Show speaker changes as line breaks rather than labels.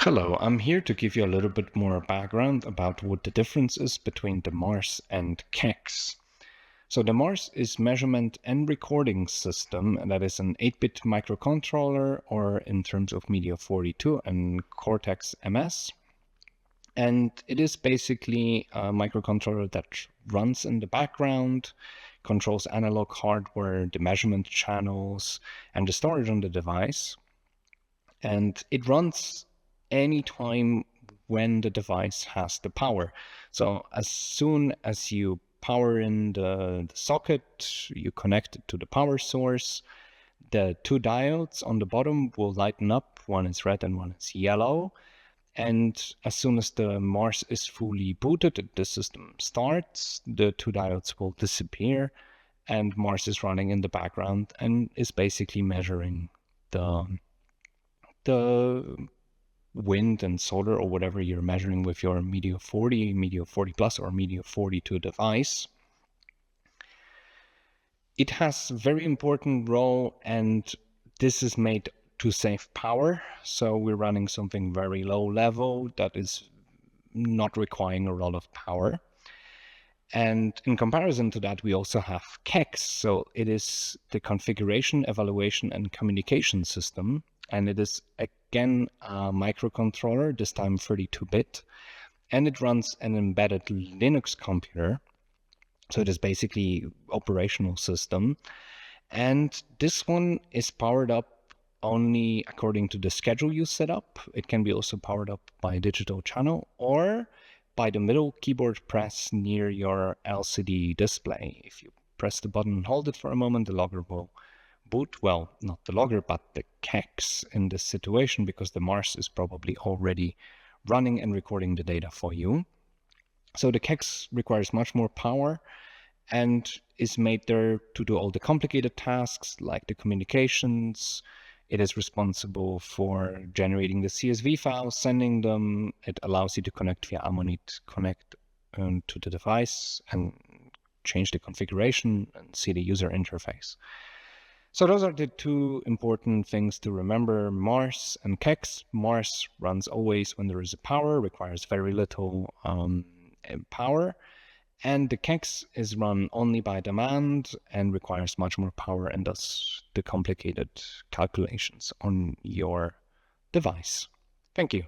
Hello, I'm here to give you a little bit more background about what the difference is between the MARS and CECS. So the MARS is measurement and recording system, and that is an 8-bit microcontroller, or in terms of Media 42, and Cortex MS. And it is basically a microcontroller that runs in the background, controls analog hardware, the measurement channels, and the storage on the device. And it runs anytime when the device has the power. So as soon as you power in the socket, you connect it to the power source, the two diodes on the bottom will lighten up. One is red and one is yellow. And as soon as the MARS is fully booted, the system starts, the two diodes will disappear, and MARS is running in the background and is basically measuring the wind and solar or whatever you're measuring with your Media 40, Media 40 Plus, or Media 42 device. It has a very important role, and this is made to save power. So we're running something very low level that is not requiring a lot of power. And in comparison to that, we also have CECS. So it is the configuration, evaluation, and communication system. And it is, again, a microcontroller, this time 32-bit. And it runs an embedded Linux computer. So it is basically operational system. And this one is powered up only according to the schedule you set up. It can be also powered up by a digital channel or by the middle keyboard press near your LCD display. If you press the button and hold it for a moment, the logger will boot. Well, not the logger, but the CECS in this situation, because the MARS is probably already running and recording the data for you. So the CECS requires much more power and is made there to do all the complicated tasks like the communications. It is responsible for generating the CSV files, sending them. It allows you to connect via Ammonit, connect to the device and change the configuration and see the user interface. So those are the two important things to remember: MARS and CECS. MARS runs always when there is a power, requires very little power. And the CECS is run only by demand and requires much more power and does the complicated calculations on your device. Thank you.